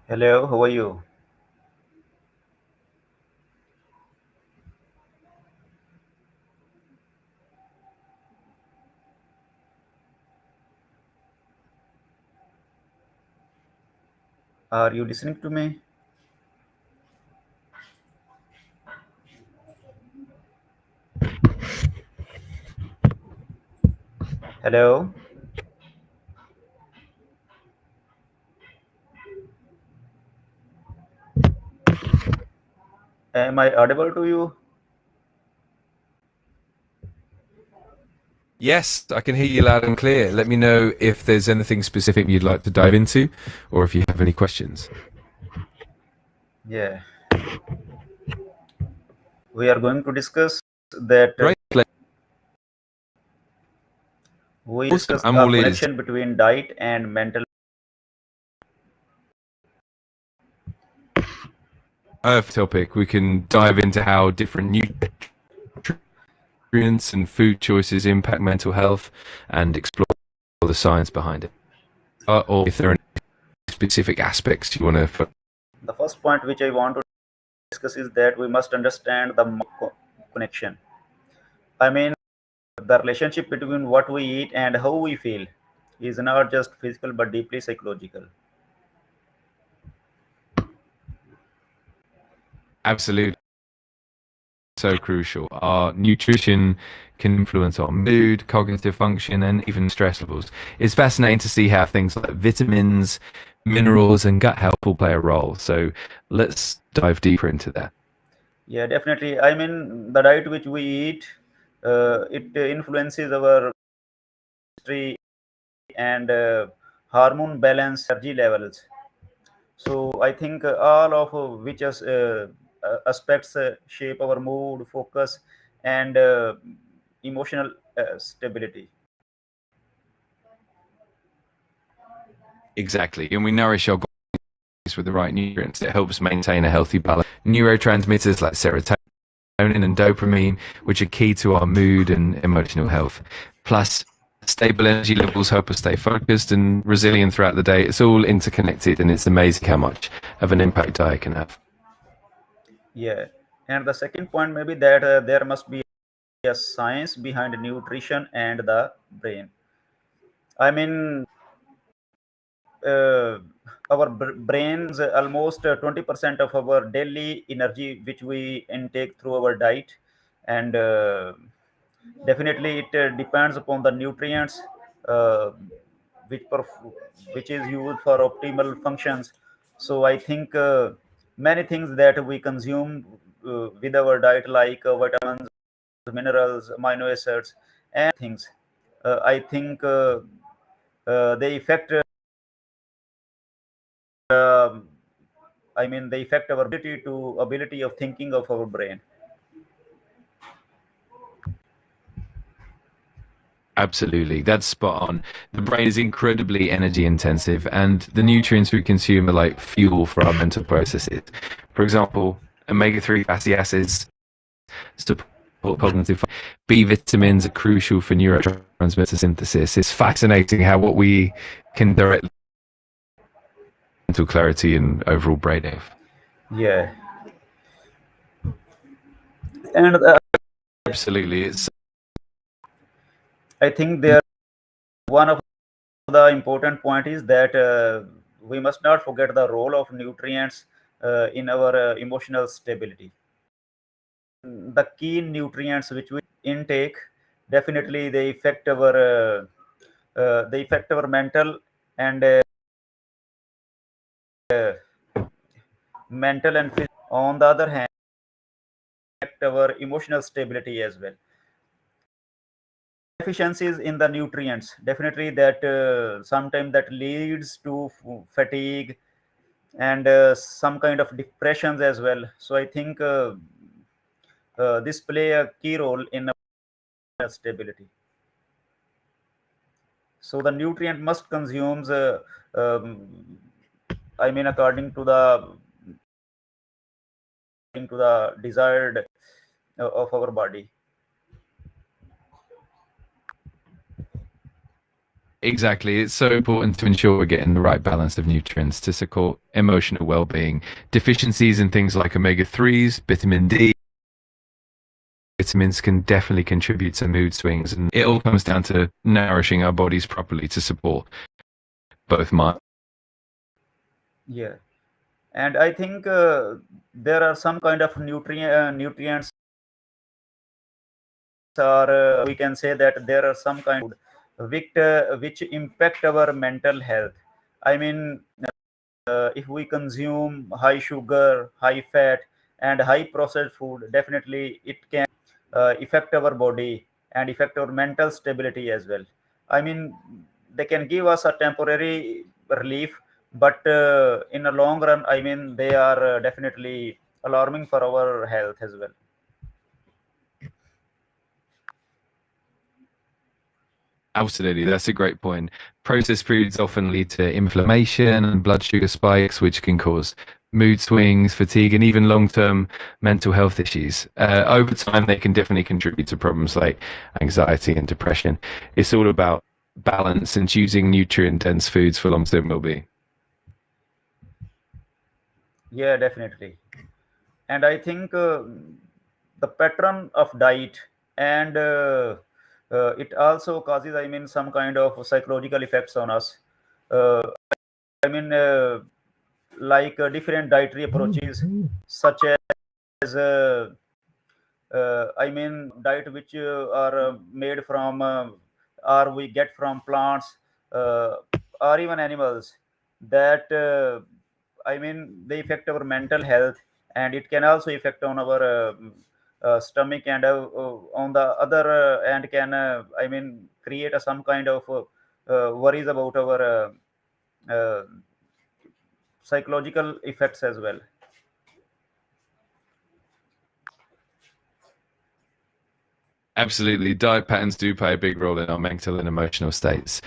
Hello, how are you? Are you listening to me? Hello, am I audible to you? Yes, I can hear you loud and clear. Let me know if there's anything specific you'd like to dive into or if you have any questions. Yeah, we are going to discuss that Great. we Awesome. discuss I'm a all ears. connection between diet and mental. Topic. We can dive into how different nutrients and food choices impact mental health and explore the science behind it. Or if there are any specific aspects you want to. The first point which I want to discuss is that we must understand the connection. I mean, the relationship between what we eat and how we feel is not just physical but deeply psychological. Absolutely. So crucial. Our nutrition can influence our mood, cognitive function, and even stress levels. It's fascinating to see how things like vitamins, minerals, and gut health all play a role. So let's dive deeper into that. Yeah, definitely. I mean, the diet which we eat, it influences our history and hormone balance, energy levels. So I think all of which aspects shape our mood, focus, and emotional stability. Exactly. And we nourish our bodies with the right nutrients. It helps maintain a healthy balance. Neurotransmitters like serotonin and dopamine, which are key to our mood and emotional health. Plus, stable energy levels help us stay focused and resilient throughout the day. It's all interconnected, and it's amazing how much of an impact diet can have. Yeah, and the second point maybe that there must be a science behind nutrition and the brain. I mean, uh, our brains almost 20% of our daily energy which we intake through our diet, and definitely it depends upon the nutrients uh, which which is used for optimal functions. So I think many things that we consume with our diet, like vitamins, minerals, amino acids, and things, I think they affect um, they affect our ability of thinking of our brain. Absolutely, that's spot on. The brain is incredibly energy intensive, and the nutrients we consume are like fuel for our mental processes. For example, omega 3 fatty acids support cognitive. B vitamins are crucial for neurotransmitter synthesis. It's fascinating how what we can directly mental clarity and overall brain health. Yeah, and Absolutely, it's I think there one of the important point is that we must not forget the role of nutrients in our emotional stability. The key nutrients which we intake, definitely they affect our mental and mental and physical. On the other hand, affect our emotional stability as well. Deficiencies in the nutrients, definitely that sometimes that leads to fatigue and some kind of depressions as well. So I think this play a key role in our stability. So the nutrient must consumes um, according to the desired of our body. Exactly. It's so important to ensure we're getting the right balance of nutrients to support emotional well-being. Deficiencies in things like omega-3s, vitamin D, vitamins can definitely contribute to mood swings, and it all comes down to nourishing our bodies properly to support both mind. Yeah, and I think there are some kind of nutrients, or we can say that there are some kind of food which impact our mental health. I mean, if we consume high sugar, high fat, and high processed food, definitely it can affect our body and affect our mental stability as well. I mean, they can give us a temporary relief, but in the long run, I mean, they are definitely alarming for our health as well. Absolutely, that's a great point. Processed foods often lead to inflammation and blood sugar spikes, which can cause mood swings, fatigue, and even long-term mental health issues. Over time, they can definitely contribute to problems like anxiety and depression. It's all about balance and choosing nutrient-dense foods for long-term well-being. Yeah, definitely. And I think the pattern of diet and it also causes, I mean, some kind of psychological effects on us. Uh, I mean, like different dietary approaches, such as I mean, diet which are made from or we get from plants uh, or even animals that I mean they affect our mental health, and it can also affect on our stomach, and on the other end can I mean create some kind of worries about our psychological effects as well. Absolutely. Diet patterns do play a big role in our mental and emotional states.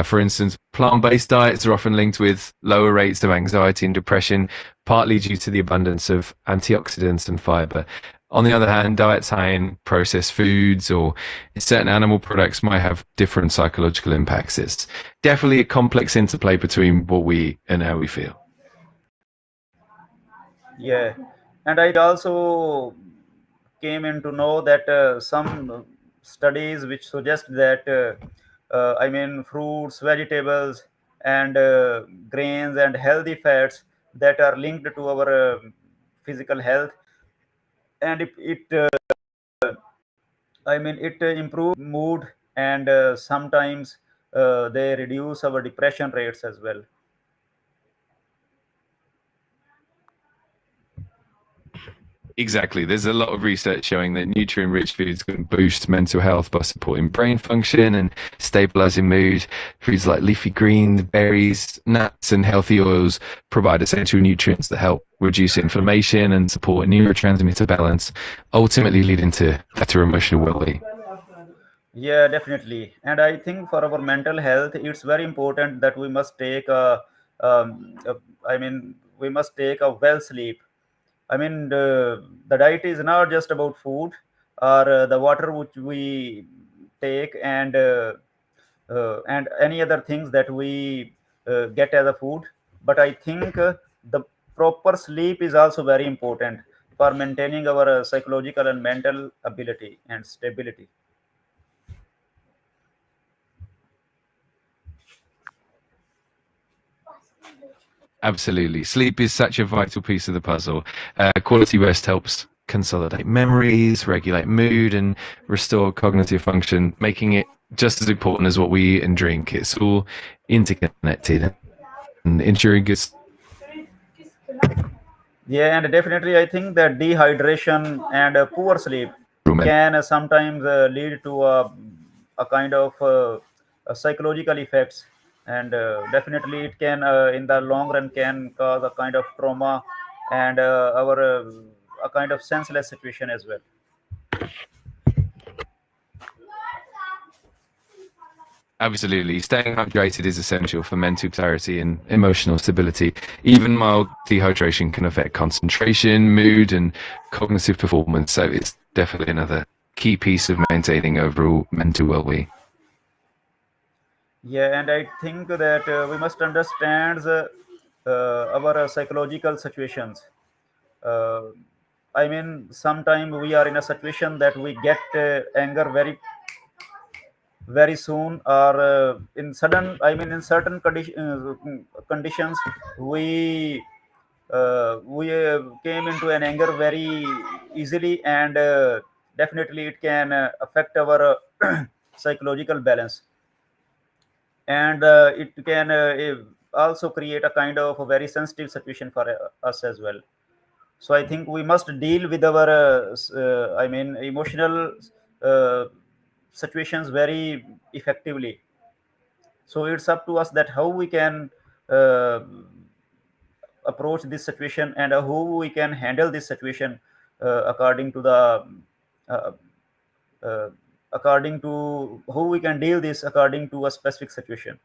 For instance, plant based diets are often linked with lower rates of anxiety and depression, partly due to the abundance of antioxidants and fiber. On the other hand, diets high in processed foods or certain animal products might have different psychological impacts. It's definitely a complex interplay between what we eat and how we feel. Yeah, and I also came in to know that some studies which suggest that I mean fruits, vegetables, and grains and healthy fats that are linked to our physical health, and it I mean it improves mood, and sometimes they reduce our depression rates as well. Exactly. There's a lot of research showing that nutrient rich foods can boost mental health by supporting brain function and stabilizing mood. Foods like leafy greens, berries, nuts, and healthy oils provide essential nutrients that help reduce inflammation and support neurotransmitter balance, ultimately leading to better emotional well being. Yeah, definitely. And I think for our mental health, it's very important that we must take I mean, we must take a well sleep. I mean, the diet is not just about food or the water which we take, and any other things that we get as a food. But I think the proper sleep is also very important for maintaining our psychological and mental ability and stability. Absolutely. Sleep is such a vital piece of the puzzle. Quality rest helps consolidate memories, regulate mood, and restore cognitive function, making it just as important as what we eat and drink. It's all interconnected and ensuring good. Yeah, and definitely, I think that dehydration and poor sleep can sometimes lead to a kind of psychological effects, and definitely it can, in the long run, can cause a kind of trauma and our a kind of senseless situation as well. Absolutely. Staying hydrated is essential for mental clarity and emotional stability. Even mild dehydration can affect concentration, mood, and cognitive performance. So it's definitely another key piece of maintaining overall mental well being. Yeah, and I think that we must understand our psychological situations. Uh, I mean, sometimes we are in a situation that we get anger very soon, or in sudden. I mean, in certain conditions, we came into an anger very easily, and definitely it can affect our psychological balance, and it can also create a kind of a very sensitive situation for us as well. So I think we must deal with our I mean emotional uh, situations very effectively. So it's up to us that how we can uh, approach this situation, and how we can handle this situation according to the uh, uh, according to how we can deal this according to a specific situation.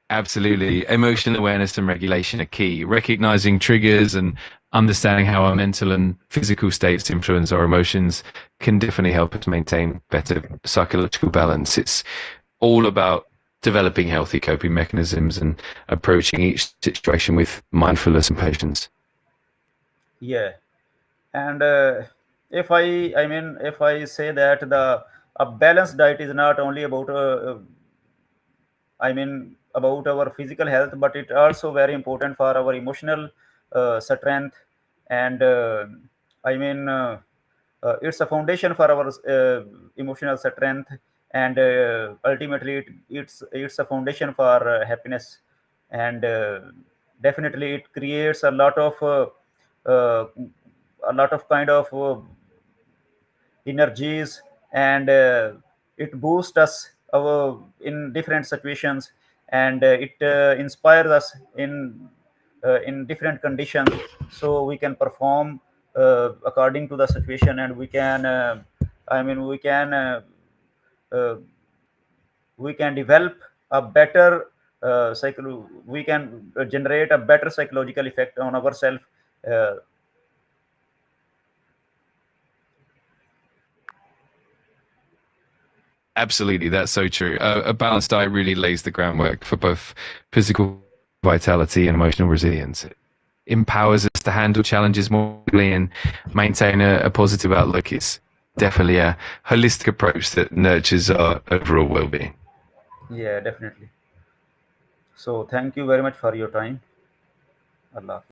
Absolutely. Emotional awareness and regulation are key. Recognizing triggers and understanding how our mental and physical states influence our emotions can definitely help us maintain better psychological balance. It's all about developing healthy coping mechanisms and approaching each situation with mindfulness and patience. Yeah, and if I say that the a balanced diet is not only about about our physical health, but it also very important for our emotional strength, and it's a foundation for our emotional strength, and ultimately it's a foundation for happiness, and definitely it creates uh, a lot of kind of energies, and it boosts us in different situations, and it inspires us in different conditions, so we can perform according to the situation, and we can I mean uh, we can develop a better we can generate a better psychological effect on ourselves. uh, Absolutely, that's so true. A balanced diet really lays the groundwork for both physical vitality and emotional resilience. It empowers us to handle challenges more easily and maintain a positive outlook. It's definitely a holistic approach that nurtures our overall well-being. yeah, definitely. So thank you very much for your time. Allah.